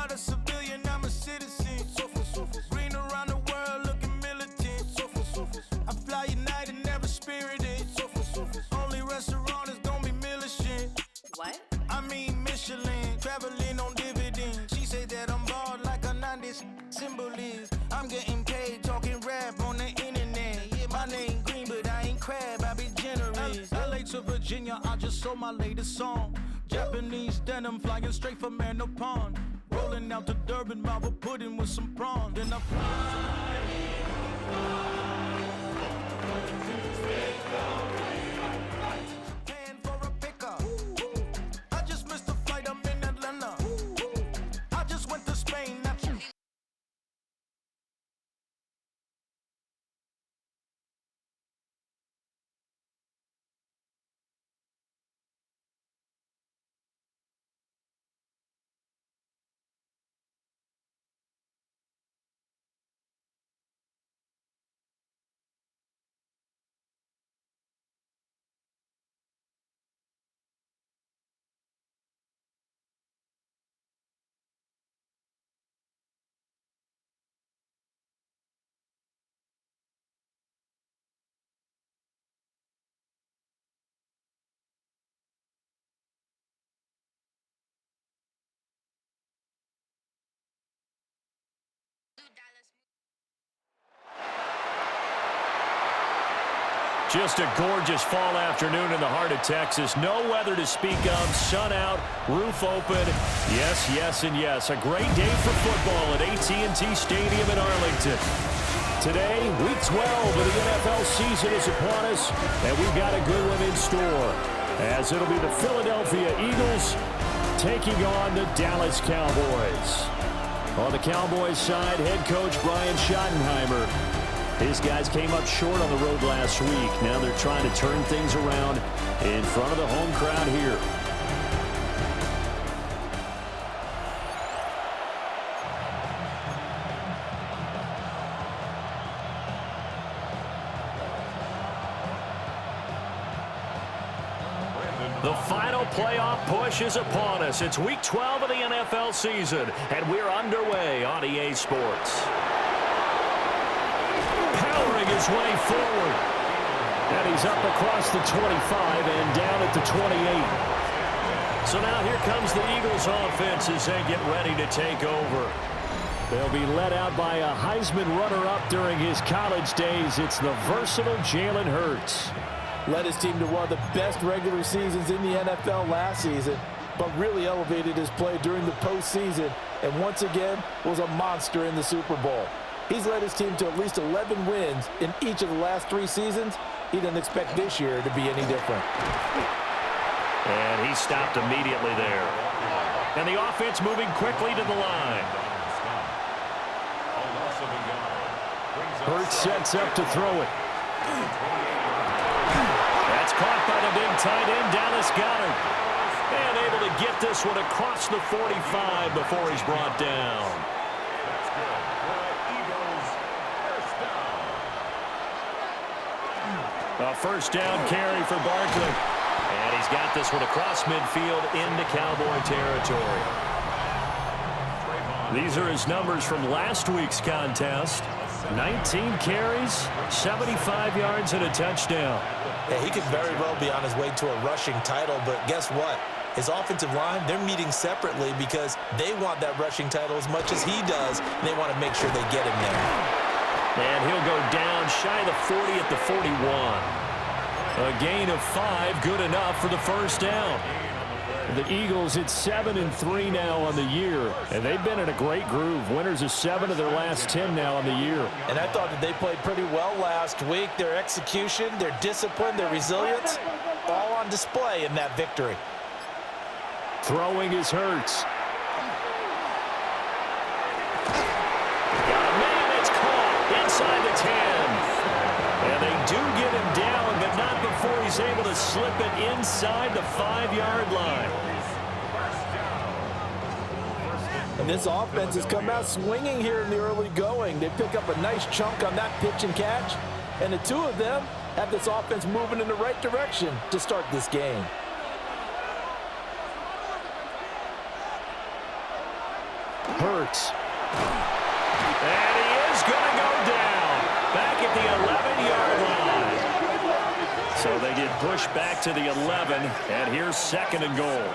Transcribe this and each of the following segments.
not a civilian, I'm a citizen. Green around the world, looking militant. I fly United, never spirited. Only restaurant is gonna be militant. What? I mean Michelin, traveling on dividends. She say that I'm bald like a 90s symbol is. I'm getting paid, talking rap on the internet. Yeah, my name green, but I ain't crab, I be generous. LA to Virginia, I just sold my latest song. Japanese denim, flying straight from Manapon. Rolling out to Durban, marble pudding with some prawns. Then I paying for a pickup. I just missed a flight, I'm in Atlanta. I just went to Spain, not you. Just a gorgeous fall afternoon in the heart of Texas. No weather to speak of. Sun out, roof open. Yes, yes, and yes. A great day for football at AT&T Stadium in Arlington. Today, Week 12 of the NFL season is upon us, and we've got a good one in store, as it'll be the Philadelphia Eagles taking on the Dallas Cowboys. On the Cowboys side, head coach Brian Schottenheimer. His guys came up short on the road last week. Now they're trying to turn things around in front of the home crowd here. The final playoff push is upon us. It's Week 12 of the NFL season, and we're underway on EA Sports. Powering his way forward. And he's up across the 25 and down at the 28. So now here comes the Eagles offense as they get ready to take over. They'll be led out by a Heisman runner-up during his college days. It's the versatile Jalen Hurts. Led his team to one of the best regular seasons in the NFL last season, but really elevated his play during the postseason, and once again was a monster in the Super Bowl. He's led his team to at least 11 wins in each of the last 3 seasons. He didn't expect this year to be any different. And he stopped immediately there. And the offense moving quickly to the line. Hurts sets up to throw it. That's caught by the big tight end, Dallas Goedert. And able to get this one across the 45 before he's brought down. A first down carry for Barkley. And he's got this one across midfield into Cowboy territory. These are his numbers from last week's contest. 19 carries, 75 yards, and a touchdown. Yeah, he could very well be on his way to a rushing title, but guess what? His offensive line, they're meeting separately because they want that rushing title as much as he does, and they want to make sure they get him there. And he'll go down shy of the 40 at the 41. A gain of 5, good enough for the first down. The Eagles at 7-3 now on the year, and they've been in a great groove. Winners of 7 of their last 10 now on the year. And I thought that they played pretty well last week. Their execution, their discipline, their resilience, all on display in that victory. Throwing is Hurts. Got a man that's caught inside the 10. And they do get him down, but not before he's able to slip it inside the 5-yard line. And this offense has come out swinging here in the early going. They pick up a nice chunk on that pitch and catch, and the two of them have this offense moving in the right direction to start this game. Hurts. And he is going to go down. Back at the 11-yard line. So they get pushed back to the 11, and here's 2nd and goal.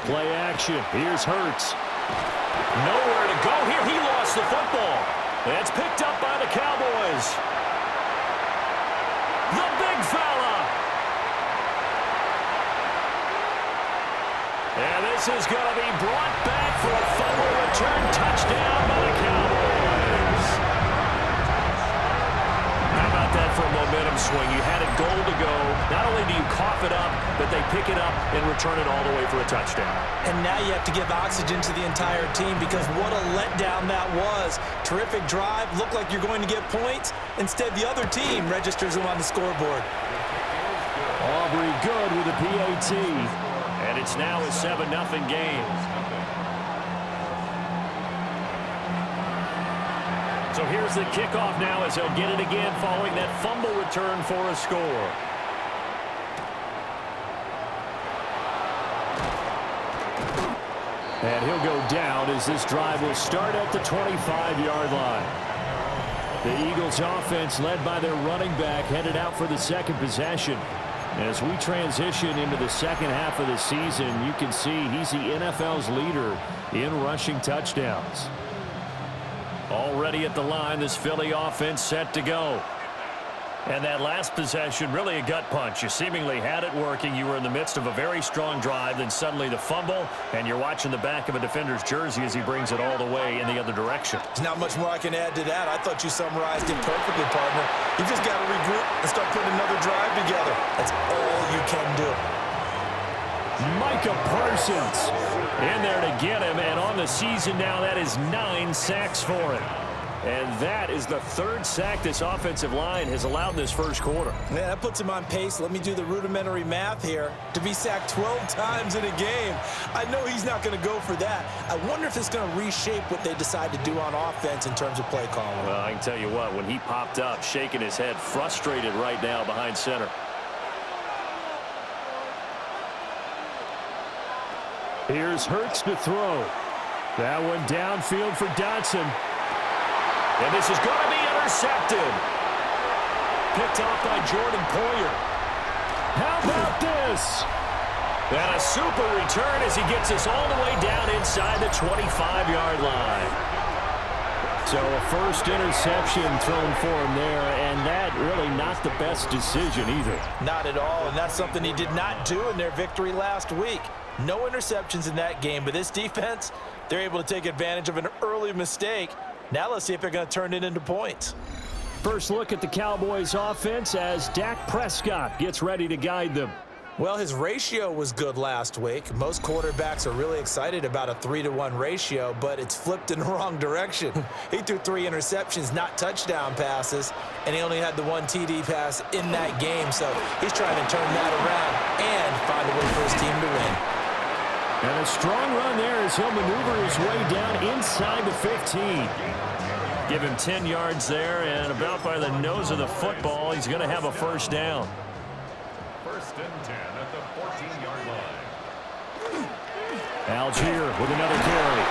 Play action. Here's Hurts. Nowhere to go here. He lost the football. It's picked up by the Cowboys. The big fella. And this is going to be brought back for a fumble return touchdown by the Cowboys. How about that for a momentum swing? You had a goal to go. Not only do you cough it up, but they pick it up and return it all the way for a touchdown. And now you have to give oxygen to the entire team because what a letdown that was. Terrific drive. Looked like you're going to get points. Instead, the other team registers them on the scoreboard. Aubrey good with a PAT. And it's now a 7-0 game. So here's the kickoff now as they'll get it again following that fumble return for a score. And he'll go down as this drive will start at the 25-yard line. The Eagles offense led by their running back headed out for the second possession. As we transition into the second half of the season, you can see he's the NFL's leader in rushing touchdowns. Already at the line, this Philly offense set to go. And that last possession, really a gut punch. You seemingly had it working. You were in the midst of a very strong drive, then suddenly the fumble, and you're watching the back of a defender's jersey as he brings it all the way in the other direction. There's not much more I can add to that. I thought you summarized it perfectly, partner. You just got to regroup and start putting another drive together. That's all you can do. Micah Parsons in there to get him, and on the season now, that is 9 sacks for him. And that is the 3rd sack this offensive line has allowed in this first quarter. Yeah, that puts him on pace. Let me do the rudimentary math here. To be sacked 12 times in a game, I know he's not going to go for that. I wonder if it's going to reshape what they decide to do on offense in terms of play calling. Well, I can tell you what, when he popped up, shaking his head, frustrated right now behind center. Here's Hurts to throw. That one downfield for Dotson. And this is going to be intercepted. Picked off by Jordan Poyer. How about this? And a super return as he gets us all the way down inside the 25-yard line. So a first interception thrown for him there, and that really not the best decision either. Not at all, and that's something he did not do in their victory last week. No interceptions in that game, but this defense, they're able to take advantage of an early mistake. Now let's see if they're going to turn it into points. First look at the Cowboys offense as Dak Prescott gets ready to guide them. Well, his ratio was good last week. Most quarterbacks are really excited about a 3-to-1 ratio, but it's flipped in the wrong direction. He threw 3 interceptions, not touchdown passes, and he only had the 1 TD pass in that game. So he's trying to turn that around and find a way for his team to win. And a strong run there as he'll maneuver his way down inside the 15. Give him 10 yards there, and about by the nose of the football, he's going to have a first down. First and 10 at the 14-yard line. Algier with another carry.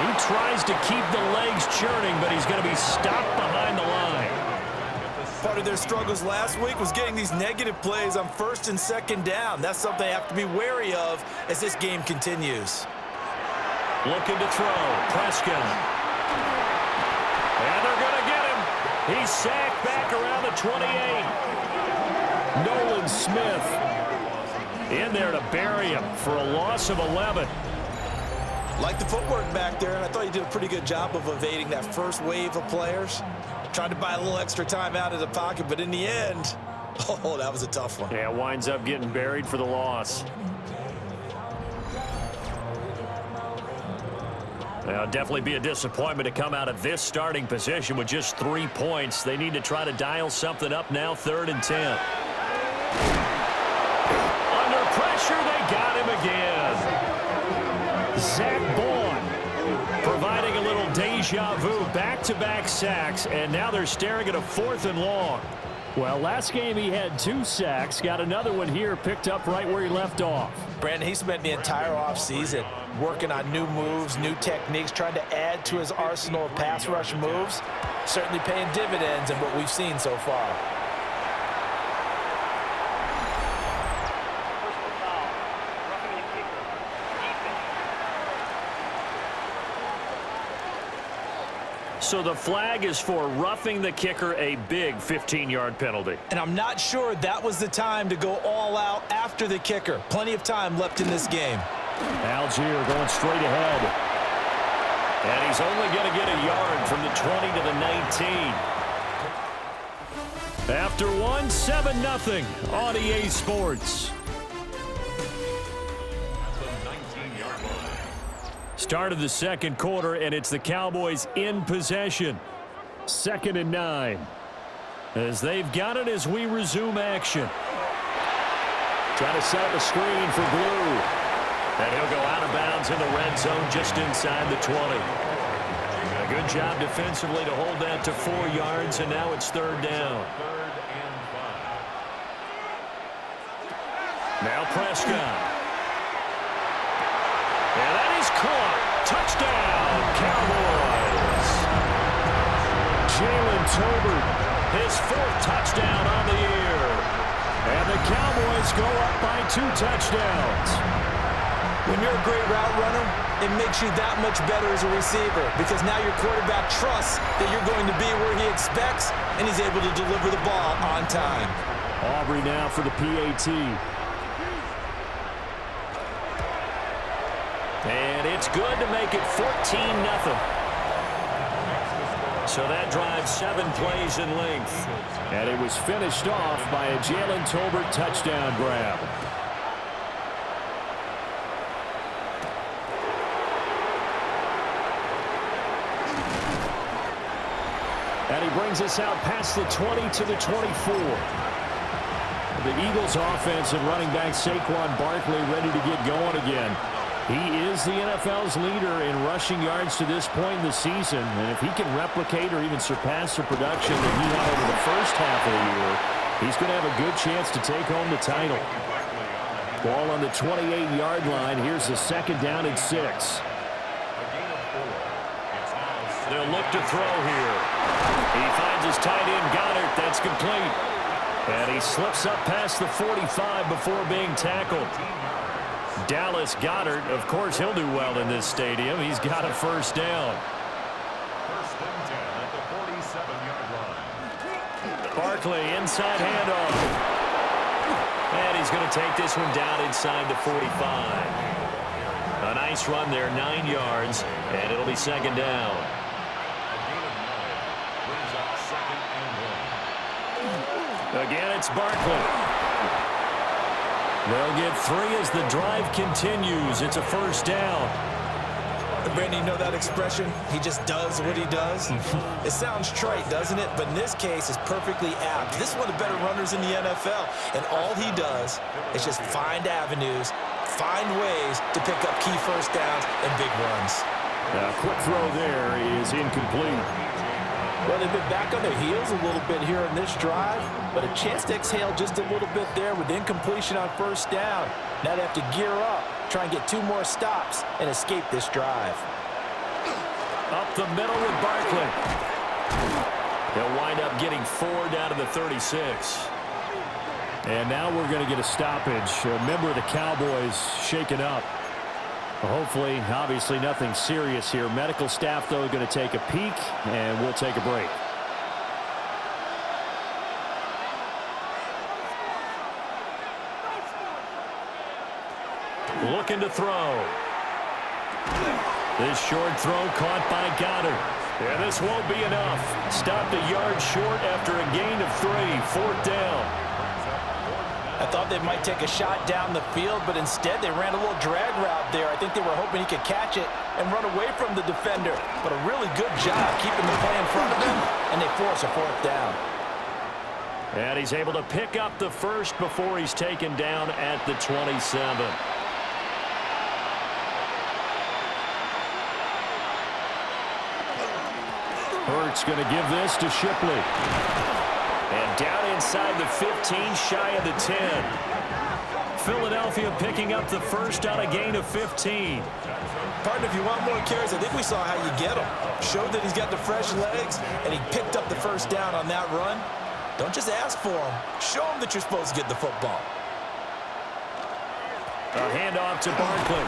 He tries to keep the legs churning, but he's going to be stopped behind the line. Part of their struggles last week was getting these negative plays on 1st and 2nd down. That's something they have to be wary of as this game continues. Looking to throw. Prescott. And they're going to get him. He's sacked back around the 28. Nolan Smith in there to bury him for a loss of 11. Like the footwork back there, and I thought you did a pretty good job of evading that first wave of players. Tried to buy a little extra time out of the pocket, but in the end, oh, that was a tough one. Yeah, winds up getting buried for the loss. Now, definitely be a disappointment to come out of this starting position with just 3 points. They need to try to dial something up now, 3rd and 10. Under pressure, they got him again. Zach Bourne providing a little deja vu, back-to-back sacks, and now they're staring at a 4th and long. Well, last game he had 2 sacks. Got another one here, picked up right where he left off. Brandon, he spent the entire offseason working on new moves, new techniques, trying to add to his arsenal of pass rush moves. Certainly paying dividends in what we've seen so far. So the flag is for roughing the kicker, a big 15-yard penalty. And I'm not sure that was the time to go all out after the kicker. Plenty of time left in this game. Algier going straight ahead. And he's only going to get a yard from the 20 to the 19. After one, 7-0 on EA Sports. Start of the second quarter, and it's the Cowboys in possession. 2nd and 9. As they've got it as we resume action. Trying to set up a screen for Blue. And he'll go out of bounds in the red zone just inside the 20. A good job defensively to hold that to 4 yards, and now it's 3rd down. Now Prescott. And that is caught. Touchdown, Cowboys. Jalen Tolbert, his 4th touchdown on the year. And the Cowboys go up by 2 touchdowns. When you're a great route runner, it makes you that much better as a receiver because now your quarterback trusts that you're going to be where he expects, and he's able to deliver the ball on time. Aubrey now for the PAT. And it's good to make it 14-0. So that drives 7 plays in length. And it was finished off by a Jalen Tolbert touchdown grab. And he brings us out past the 20 to the 24. The Eagles offense and running back Saquon Barkley ready to get going again. He is the NFL's leader in rushing yards to this point in the season. And if he can replicate or even surpass the production that he had over the first half of the year, he's going to have a good chance to take home the title. Ball on the 28-yard line. Here's the 2nd down and 6. They'll look to throw here. He finds his tight end Goddard. That's complete. And he slips up past the 45 before being tackled. Dallas Goedert, of course, he'll do well in this stadium. He's got a 1st down. 1st and 10 at the 47-yard line. Barkley, inside handoff. And he's going to take this one down inside the 45. A nice run there, 9 yards, and it'll be 2nd down. Again, it's Barkley. They'll get 3 as the drive continues. It's a 1st down. Brandon, you know that expression? He just does what he does? It sounds trite, doesn't it? But in this case, it's perfectly apt. This is one of the better runners in the NFL. And all he does is just find avenues, find ways to pick up key 1st downs and big runs. A quick throw there is incomplete. Well, they've been back on their heels a little bit here in this drive, but a chance to exhale just a little bit there with incompletion on 1st down. Now they have to gear up, try and get 2 more stops, and escape this drive. Up the middle with Barkley. He'll wind up getting 4 down to the 36. And now we're going to get a stoppage. A member of the Cowboys shaken up. Hopefully, obviously, nothing serious here. Medical staff, though, going to take a peek, and we'll take a break. Looking to throw. This short throw caught by Goddard. And this won't be enough. Stopped a yard short after a gain of 3. 4th down. I thought they might take a shot down the field, but instead they ran a little drag route there. I think they were hoping he could catch it and run away from the defender. But a really good job keeping the play in front of him, and they force a 4th down. And he's able to pick up the 1st before he's taken down at the 27. Hurts going to give this to Shipley. And down inside the 15, shy of the 10. Philadelphia picking up the first on a gain of 15. Partner, if you want more carries, I think we saw how you get him. Showed that he's got the fresh legs, and he picked up the first down on that run. Don't just ask for him. Show him that you're supposed to get the football. A handoff to Barkley.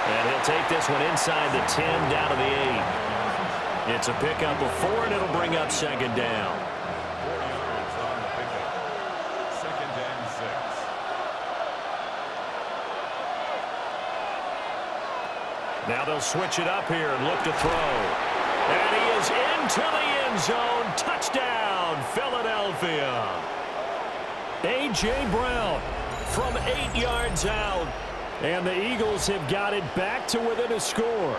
And he'll take this one inside the 10, down to the 8. It's a pickup of 4, and it'll bring up second down. 4 yards on the pickup. Second and 6. Now they'll switch it up here and look to throw. And he is into the end zone. Touchdown, Philadelphia. A.J. Brown from 8 yards out. And the Eagles have got it back to within a score.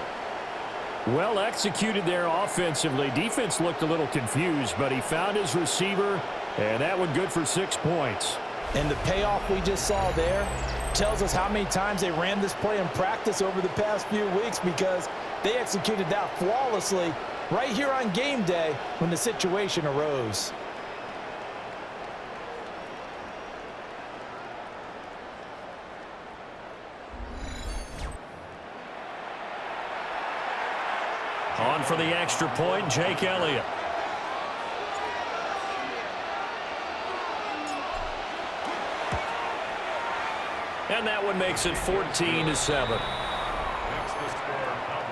Well executed there offensively. Defense looked a little confused, but he found his receiver, and that one good for 6 points. And the payoff we just saw there tells us how many times they ran this play in practice over the past few weeks, because they executed that flawlessly right here on game day when the situation arose. On for the extra point, Jake Elliott. And that one makes it 14-7.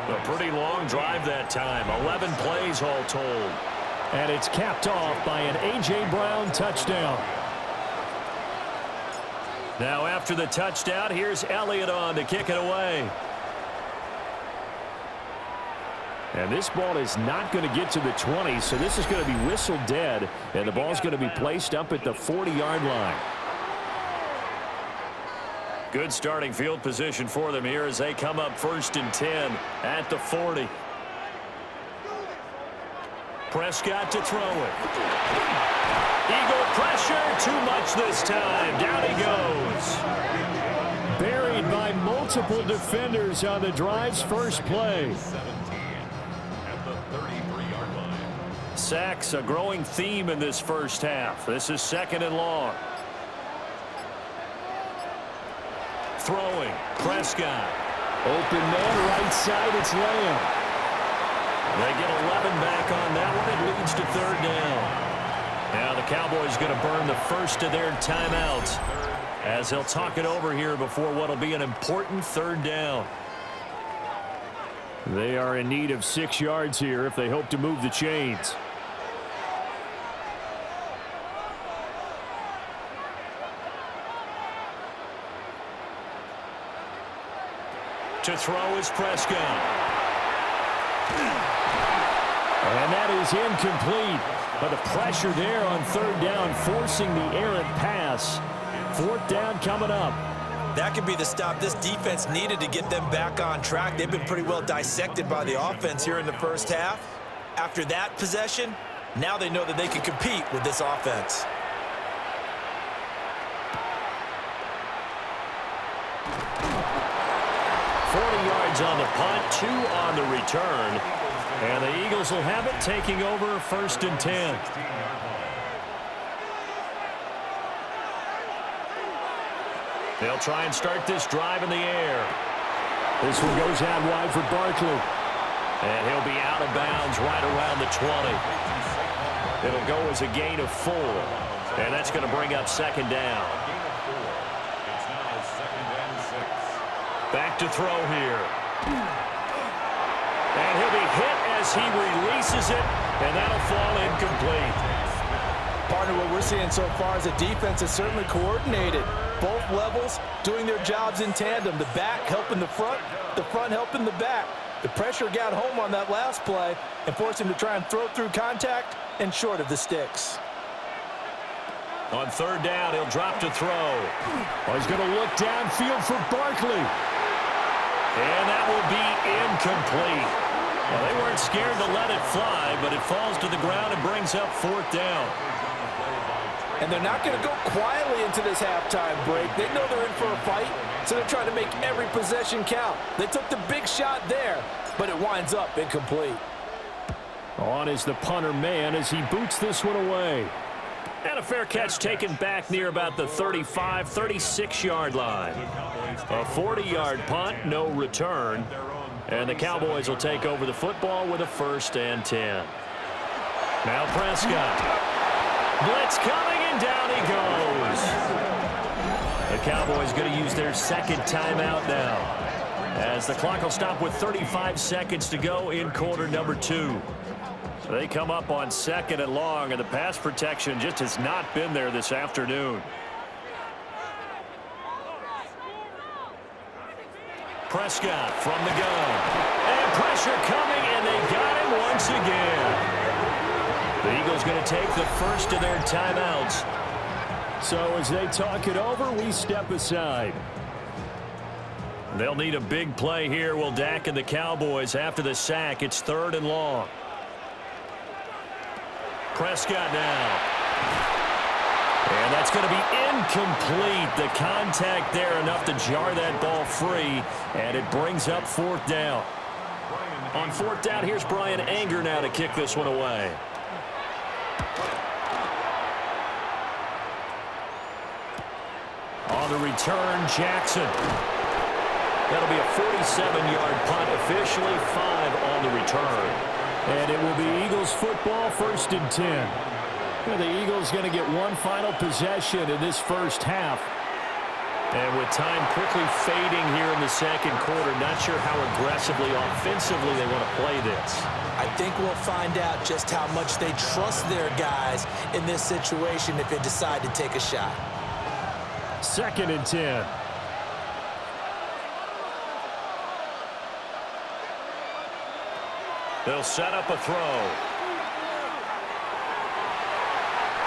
A pretty long drive that time. 11 plays all told. And it's capped off by an A.J. Brown touchdown. Now after the touchdown, here's Elliott on to kick it away. And this ball is not going to get to the 20, so this is going to be whistled dead, and the ball's going to be placed up at the 40-yard line. Good starting field position for them here as they come up 1st and 10 at the 40. Prescott to throw it. Eagle pressure, too much this time. Down he goes. Buried by multiple defenders on the drive's first play. Sacks, a growing theme in this first half. This is 2nd and long. Throwing, Prescott. Open man, right side, it's Lamb. They get 11 back on that one. It leads to 3rd down. Now the Cowboys going to burn the first of their timeouts as they'll talk it over here before what will be an important 3rd down. They are in need of 6 yards here if they hope to move the chains. To throw is Prescott. And that is incomplete. But the pressure there on 3rd down, forcing the errant pass. 4th down coming up. That could be the stop this defense needed to get them back on track. They've been pretty well dissected by the offense here in the first half. After that possession, now they know that they can compete with this offense. On the punt, 2 on the return. And the Eagles will have it, taking over 1st and 10. They'll try and start this drive in the air. This one goes out wide for Barkley. And he'll be out of bounds right around the 20. It'll go as a gain of 4. And that's going to bring up 2nd down. Back to throw here. And he'll be hit as he releases it, and that'll fall incomplete. Partner, what we're seeing so far is the defense is certainly coordinated. Both levels doing their jobs in tandem. The back helping the front helping the back. The pressure got home on that last play and forced him to try and throw through contact and short of the sticks. On 3rd down, he'll drop to throw. Oh, he's going to look downfield for Barkley. And that will be incomplete. Well, they weren't scared to let it fly, but it falls to the ground and brings up 4th down. And they're not going to go quietly into this halftime break. They know they're in for a fight, so they're trying to make every possession count. They took the big shot there, but it winds up incomplete. On is the punter man as he boots this one away. And a fair catch taken back near about the 35, 36-yard line. A 40-yard punt, no return. And the Cowboys will take over the football with a 1st and 10. Now Prescott. Blitz coming, and down he goes. The Cowboys going to use their 2nd timeout now, as the clock will stop with 35 seconds to go in quarter number 2. They come up on 2nd and long, and the pass protection just has not been there this afternoon. Prescott from the gun. And pressure coming, and they got him once again. The Eagles going to take the first of their timeouts. So as they talk it over, we step aside. They'll need a big play here, will Dak and the Cowboys after the sack. It's 3rd and long. Prescott now. And that's going to be incomplete. The contact there enough to jar that ball free, and it brings up 4th down. On 4th down, here's Brian Anger now to kick this one away. On the return, Jackson. That'll be a 47-yard punt, officially 5 on the return. And it will be Eagles football, 1st and 10. Well, the Eagles going to get one final possession in this first half. And with time quickly fading here in the 2nd quarter, not sure how aggressively, offensively they want to play this. I think we'll find out just how much they trust their guys in this situation if they decide to take a shot. 2nd and 10. They'll set up a throw.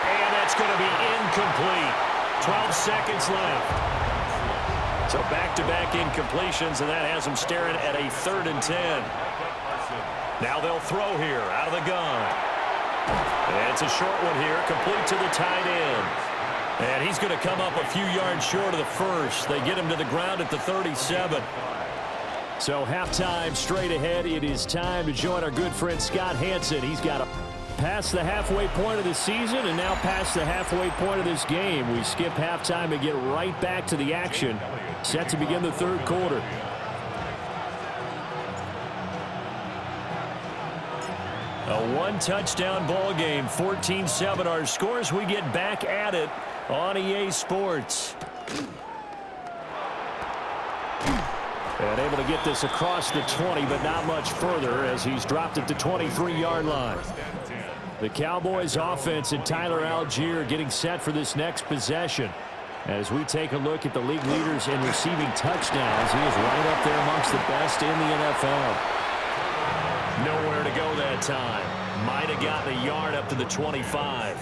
And that's going to be incomplete. 12 seconds left. So back-to-back incompletions, and that has them staring at a 3rd and 10. Now they'll throw here out of the gun. And it's a short one here, complete to the tight end. And he's going to come up a few yards short of the first. They get him to the ground at the 37. So halftime straight ahead. It is time to join our good friend Scott Hanson. He's got to pass the halfway point of the season and now past the halfway point of this game. We skip halftime and get right back to the action. Set to begin the 3rd quarter. A 1-touchdown ball game, 14-7 our scores. We get back at it on EA Sports. And able to get this across the 20, but not much further as he's dropped it to 23-yard line. The Cowboys offense and Tyler Algier getting set for this next possession. As we take a look at the league leaders in receiving touchdowns, he is right up there amongst the best in the NFL. Nowhere to go that time. Might have gotten a yard up to the 25.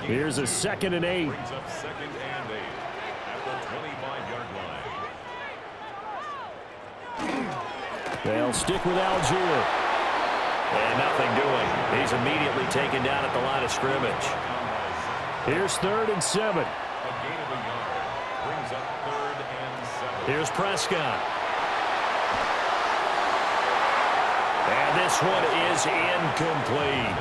Here's a 2nd and 8. Brings up 2nd and 8 at the 25-yard line. They'll stick with Algier. And nothing doing. He's immediately taken down at the line of scrimmage. Here's 3rd and 7. A gain of a yard brings up 3rd and 7. Here's Prescott. And this one is incomplete.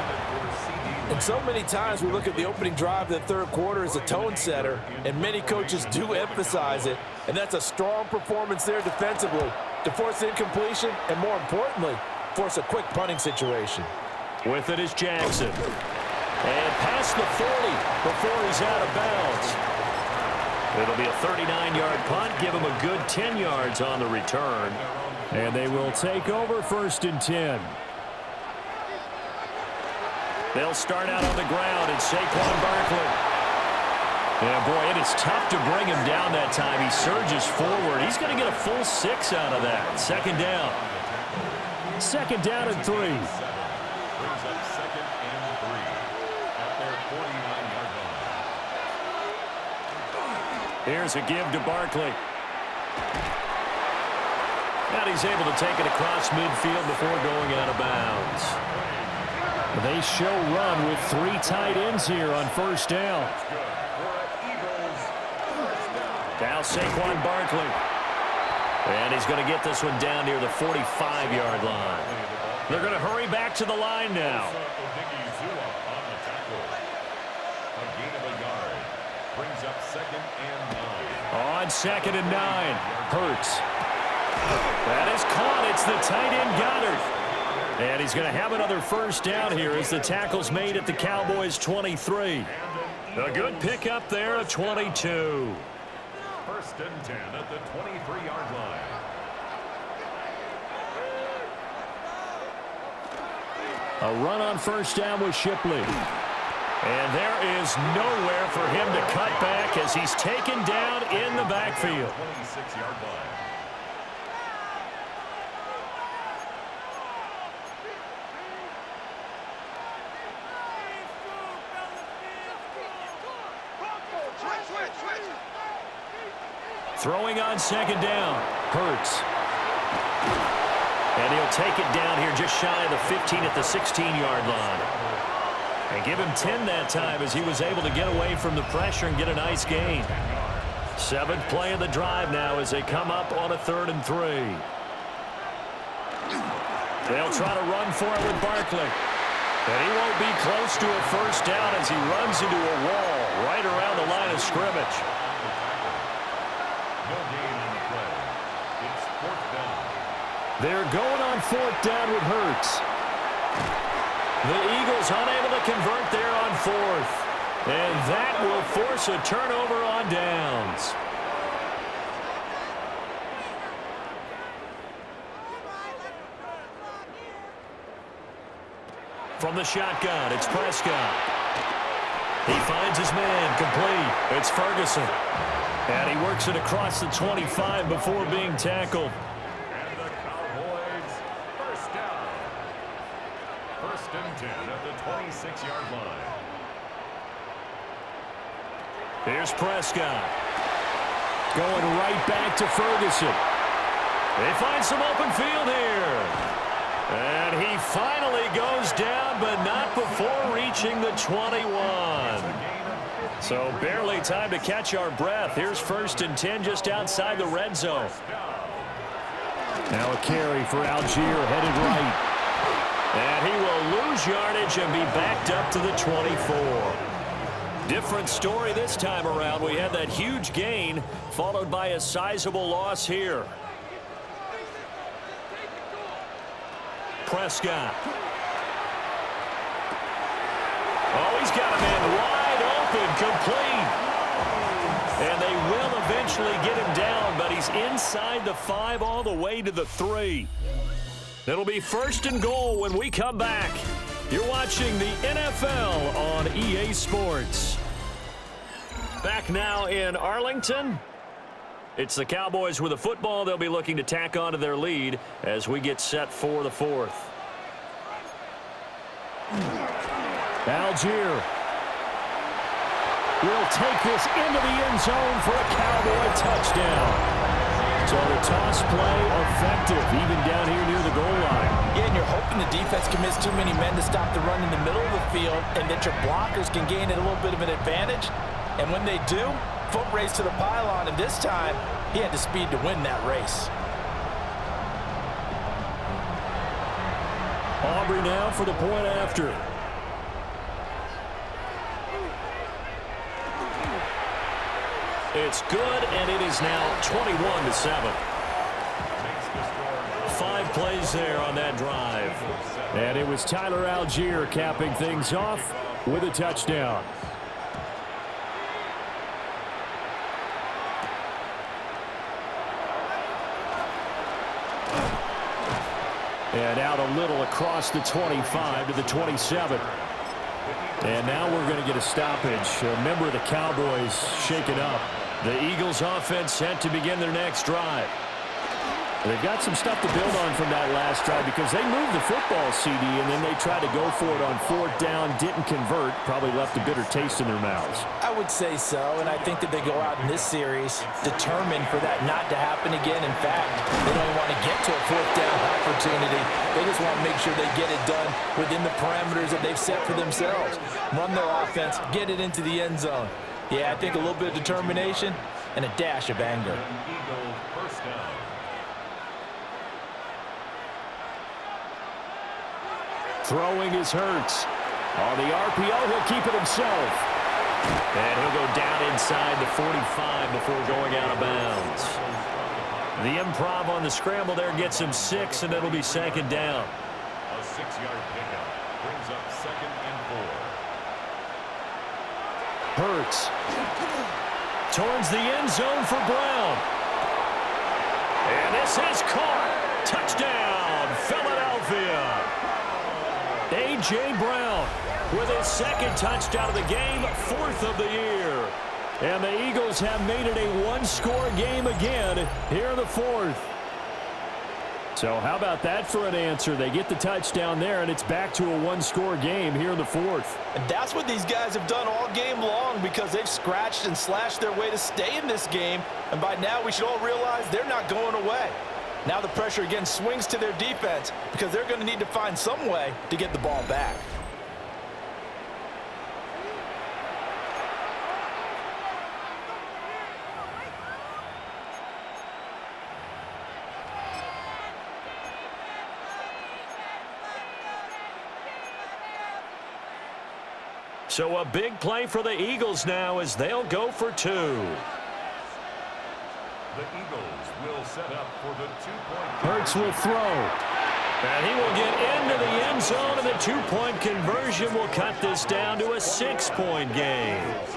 And so many times we look at the opening drive of the 3rd quarter as a tone setter, and many coaches do emphasize it, and that's a strong performance there defensively to force incompletion and, more importantly, force a quick punting situation. With it is Jackson. And past the 40 before he's out of bounds. It'll be a 39-yard punt, give him a good 10 yards on the return. And they will take over 1st and 10. They'll start out on the ground, and Saquon Barkley. Yeah, boy, it is tough to bring him down that time. He surges forward. He's going to get a full 6 out of that. 2nd down. 2nd down and 3. Brings up 2nd and 3 at their 49-yard line. Here's a give to Barkley. And he's able to take it across midfield before going out of bounds. They show run with 3 tight ends here on 1st down. Now Saquon Barkley. And he's going to get this one down near the 45-yard line. They're going to hurry back to the line now. Brings up 2nd and 9. On 2nd and 9. Hurts. That is caught. It's the tight end Goddard. And he's going to have another first down here as the tackle's made at the Cowboys' 23. A good pickup there at 22. 1st and 10 at the 23-yard line. A run on first down with Shipley. And there is nowhere for him to cut back as he's taken down in the backfield. 26-yard line. Throwing on 2nd down. Hurts. And he'll take it down here just shy of the 15 at the 16-yard line. And give him 10 that time as he was able to get away from the pressure and get a nice gain. 7th play of the drive now as they come up on a 3rd and 3. They'll try to run for it with Barkley. And he won't be close to a first down as he runs into a wall right around the line of scrimmage. No gain on the play. It's 4th down. They're going on 4th down with Hurts. The Eagles unable to convert there on 4th. And that will force a turnover on downs. From the shotgun, it's Prescott. He finds his man, complete. It's Ferguson. And he works it across the 25 before being tackled. And the Cowboys, first down. 1st and 10 at the 26-yard line. Here's Prescott. Going right back to Ferguson. They find some open field here. And he finally goes down, but not before reaching the 21. So barely time to catch our breath. Here's 1st and 10 just outside the red zone. Now a carry for Algier headed right. And he will lose yardage and be backed up to the 24. Different story this time around. We had that huge gain followed by a sizable loss here. Prescott. Oh, he's got a man wide open, complete. And they will eventually get him down, but he's inside the 5 all the way to the 3. It'll be 1st and goal when we come back. You're watching the NFL on EA Sports. Back now in Arlington. It's the Cowboys with the football. They'll be looking to tack on to their lead as we get set for the 4th. Algier will take this into the end zone for a Cowboy touchdown. So the toss play effective, even down here near the goal line. Yeah, and you're hoping the defense commits too many men to stop the run in the middle of the field and that your blockers can gain a little bit of an advantage. And when they do, foot race to the pylon, and this time he had the speed to win that race. Aubrey now for the point after. It's good, and it is now 21-7. 5 plays there on that drive. And it was Tyler Algier capping things off with a touchdown. And out a little across the 25 to the 27. And now we're going to get a stoppage. A member of the Cowboys shaken up. The Eagles offense set to begin their next drive. They've got some stuff to build on from that last drive because they moved the football, CD, and then they tried to go for it on 4th down, didn't convert, probably left a bitter taste in their mouths. I would say so, and I think that they go out in this series determined for that not to happen again. In fact, they don't even want to get to a 4th down opportunity. They just want to make sure they get it done within the parameters that they've set for themselves. Run their offense, get it into the end zone. Yeah, I think a little bit of determination and a dash of anger. Eagle first down. Throwing is Hurts. On the RPO, he'll keep it himself. And he'll go down inside the 45 before going out of bounds. The improv on the scramble there gets him 6, and it'll be second down. A 6-yard pickup brings up 2nd and 4. Hurts towards the end zone for Brown. And this is caught. Touchdown, Philadelphia. A.J. Brown with his 2nd touchdown of the game, 4th of the year. And the Eagles have made it a one-score game again here in the 4th. So how about that for an answer? They get the touchdown there, and it's back to a one-score game here in the 4th. And that's what these guys have done all game long, because they've scratched and slashed their way to stay in this game. And by now, we should all realize they're not going away. Now the pressure again swings to their defense, because they're going to need to find some way to get the ball back. So a big play for the Eagles now as they'll go for 2. The Eagles will set up for the 2-point. Hurts will throw. And he will get into the end zone, and the 2-point conversion will cut this down to a 6-point game. 15.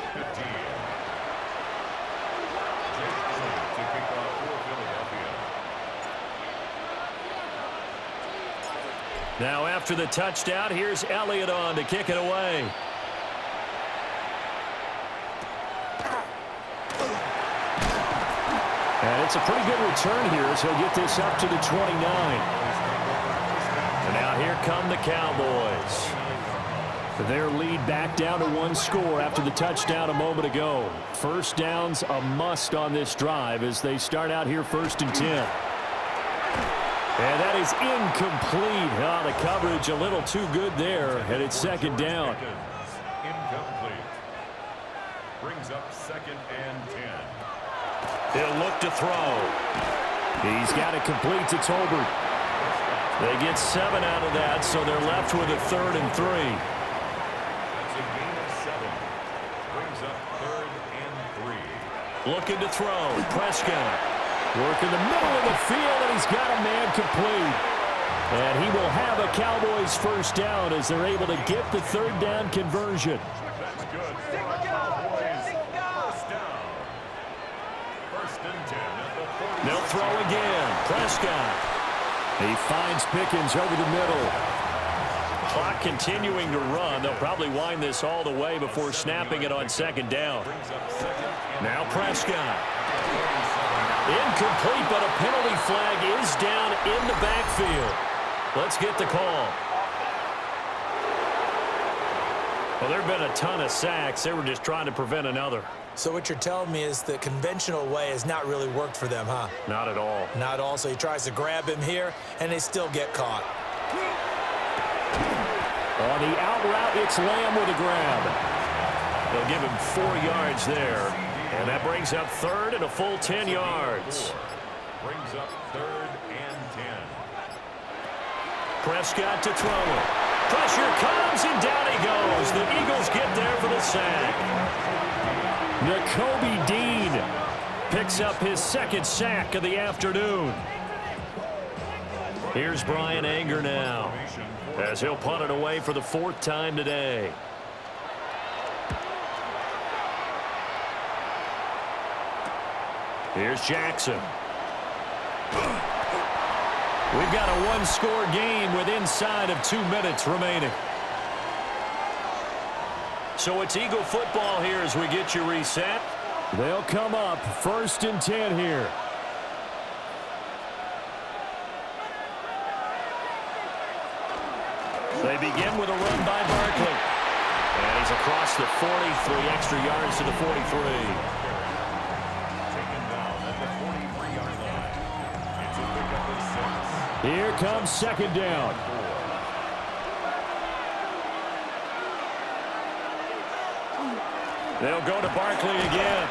To kick off for Philadelphia. Now after the touchdown, here's Elliott on to kick it away. And it's a pretty good return here as he'll get this up to the 29. And now here come the Cowboys. Their lead back down to 1 score after the touchdown a moment ago. First down's a must on this drive as they start out here 1st and 10. And that is incomplete. Oh, the coverage a little too good there, and it's 2nd down. Incomplete. Brings up 2nd and 10. He'll look to throw. He's got it complete to Tolbert. They get 7 out of that, so they're left with a 3rd and 3. That's a gain of 7. Brings up 3rd and 3. Looking to throw. Prescott. Work in the middle of the field, and he's got a man complete. And he will have a Cowboys first down as they're able to get the 3rd down conversion. That's good for our Cowboys. First down. 1st and 10 at the 40. They'll throw again. Prescott. He finds Pickens over the middle. Clock continuing to run. They'll probably wind this all the way before snapping it on 2nd down. Now Prescott. Incomplete, but a penalty flag is down in the backfield. Let's get the call. Well, there have been a ton of sacks. They were just trying to prevent another. So what you're telling me is the conventional way has not really worked for them, huh? Not at all. Not all. So he tries to grab him here, and they still get caught. On the out route, it's Lamb with a grab. They'll give him 4 yards there. And that brings up 3rd and a full 10 yards. Brings up 3rd and 10. Prescott to throw it. Pressure comes, and down he goes. The Eagles get there for the sack. Nakobe Dean picks up his 2nd sack of the afternoon. Here's Brian Anger now as he'll punt it away for the 4th time today. Here's Jackson. We've got a one-score game with inside of 2 minutes remaining. So it's Eagle football here as we get you reset. They'll come up 1st and 10 here. They begin with a run by Barkley. And he's across the 40, 3 extra yards to the 43. Here comes 2nd down. They'll go to Barkley again.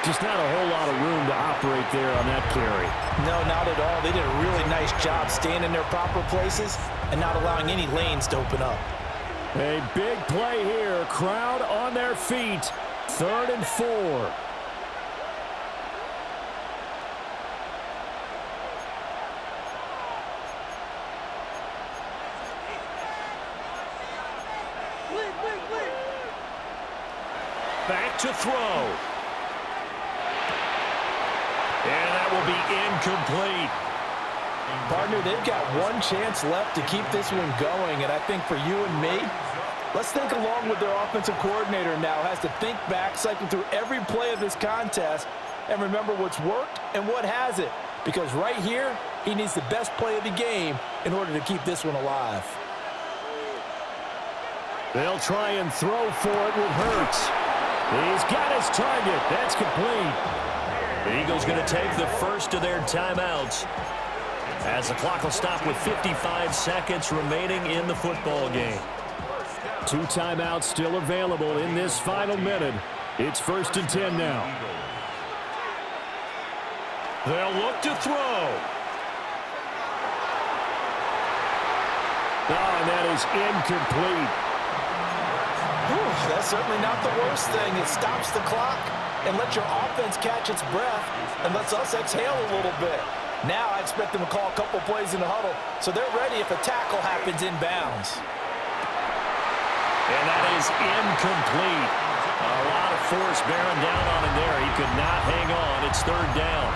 Just not a whole lot of room to operate there on that carry. No, not at all. They did a really nice job staying in their proper places and not allowing any lanes to open up. A big play here. Crowd on their feet. 3rd and 4. Back to throw. And that will be incomplete. Partner, they've got one chance left to keep this one going, and I think for you and me, let's think along with their offensive coordinator now. Has to think back, cycle through every play of this contest, and remember what's worked and what hasn't. Because right here, he needs the best play of the game in order to keep this one alive. They'll try and throw for it with Hurts. He's got his target. That's complete. The Eagles going to take the first of their timeouts, as the clock will stop with 55 seconds remaining in the football game. 2 timeouts still available in this final minute. It's 1st and 10 now. They'll look to throw. Oh, and that is incomplete. That's certainly not the worst thing. It stops the clock and lets your offense catch its breath and lets us exhale a little bit. Now I expect them to call a couple plays in the huddle, so they're ready if a tackle happens inbounds. And that is incomplete. A lot of force bearing down on him there. He could not hang on. It's 3rd down.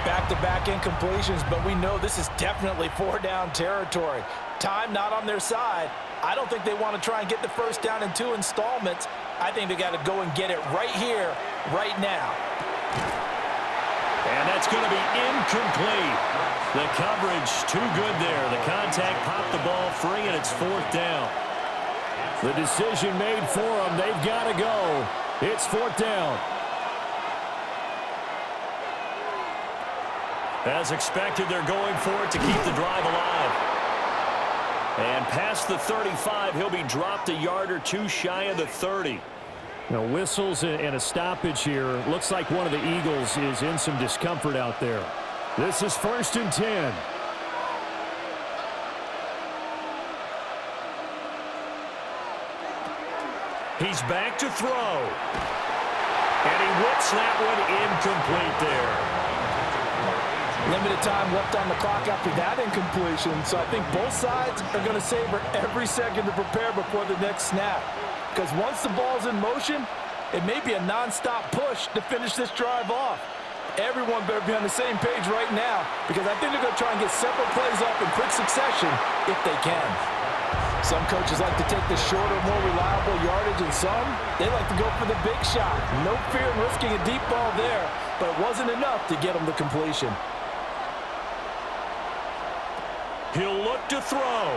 Back-to-back incompletions, but we know this is definitely 4-down territory. Time not on their side. I don't think they want to try and get the first down in 2 installments. I think they got to go and get it right here, right now. And that's going to be incomplete. The coverage too good there. The contact popped the ball free, and it's 4th down. The decision made for them. They've got to go. It's 4th down. As expected, they're going for it to keep the drive alive. And past the 35, he'll be dropped a yard or 2 shy of the 30. Now, whistles and a stoppage here. Looks like one of the Eagles is in some discomfort out there. This is 1st and 10. He's back to throw. And he whips that one incomplete there. Limited time left on the clock after that incompletion, so I think both sides are going to savor every second to prepare before the next snap. Because once the ball's in motion, it may be a non-stop push to finish this drive off. Everyone better be on the same page right now, because I think they're going to try and get several plays off in quick succession if they can. Some coaches like to take the shorter, more reliable yardage, and some, they like to go for the big shot. No fear in risking a deep ball there, but it wasn't enough to get them the completion. He'll look to throw.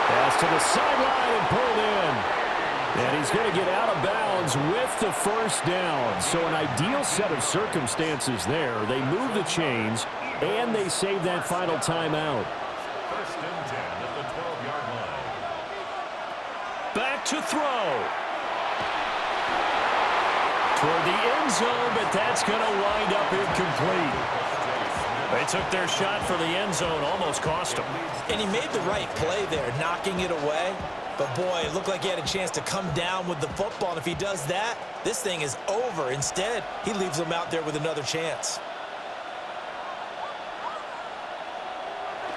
Pass to the sideline and pulled in. And he's going to get out of bounds with the first down. So an ideal set of circumstances there. They move the chains, and they save that final timeout. 1st and 10 at the 12-yard line. Back to throw. Toward the end zone, but that's going to wind up incomplete. They took their shot for the end zone, almost cost him. And he made the right play there, knocking it away. But, boy, it looked like he had a chance to come down with the football. And if he does that, this thing is over. Instead, he leaves him out there with another chance.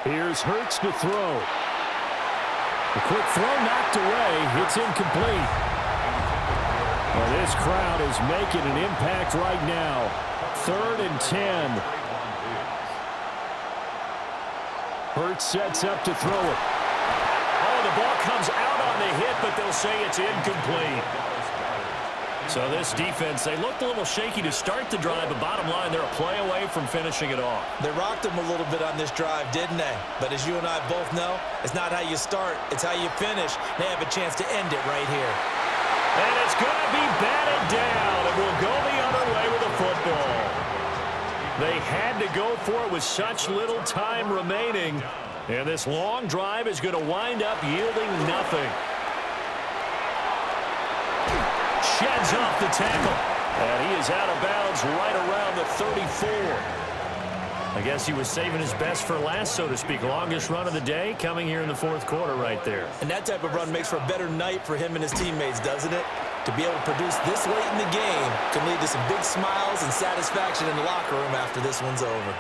Here's Hurts to throw. A quick throw knocked away. It's incomplete. Well, this crowd is making an impact right now. 3rd and 10. Hurts sets up to throw it. Oh, the ball comes out on the hit, but they'll say it's incomplete. So this defense, they looked a little shaky to start the drive, but bottom line, they're a play away from finishing it off. They rocked him a little bit on this drive, didn't they? But as you and I both know, it's not how you start, it's how you finish. They have a chance to end it right here. And it's going to be batted down, and we'll go the other way with the football. They had to go for it with such little time remaining. And this long drive is going to wind up yielding nothing. Sheds off the tackle. And he is out of bounds right around the 34. I guess he was saving his best for last, so to speak. Longest run of the day coming here in the fourth quarter right there. And that type of run makes for a better night for him and his teammates, doesn't it? To be able to produce this late in the game can lead to some big smiles and satisfaction in the locker room after this one's over.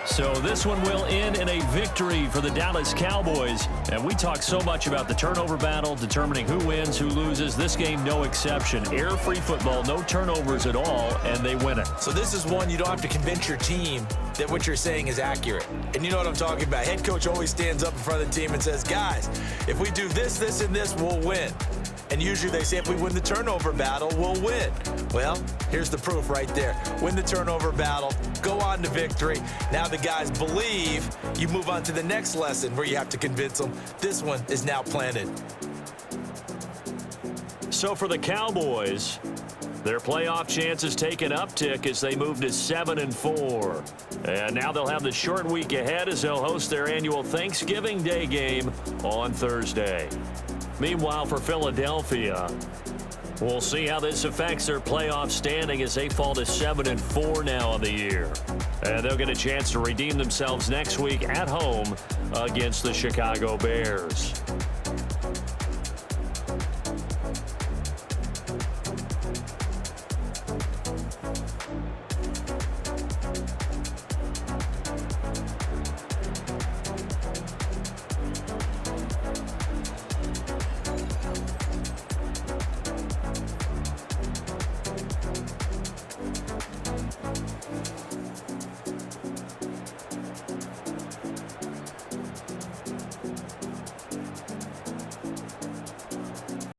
So this one will end in a victory for the Dallas Cowboys. And we talk so much about the turnover battle, determining who wins, who loses. This game, no exception. Error-free football, no turnovers at all, and they win it. So this is one you don't have to convince your team that what you're saying is accurate. And you know what I'm talking about. Head coach always stands up in front of the team and says, guys, if we do this, this, and this, we'll win. And usually they say if we win the turnover battle, we'll win. Well, here's the proof right there. Win the turnover battle, go on to victory. Now the guys believe. You move on to the next lesson where you have to convince them. This one is now planted. So for the Cowboys, their playoff chances take an uptick as they move to 7-4. And now they'll have the short week ahead as they'll host their annual Thanksgiving Day game on Thursday. Meanwhile, for Philadelphia, we'll see how this affects their playoff standing as they fall to 7-4 now on the year. And they'll get a chance to redeem themselves next week at home against the Chicago Bears.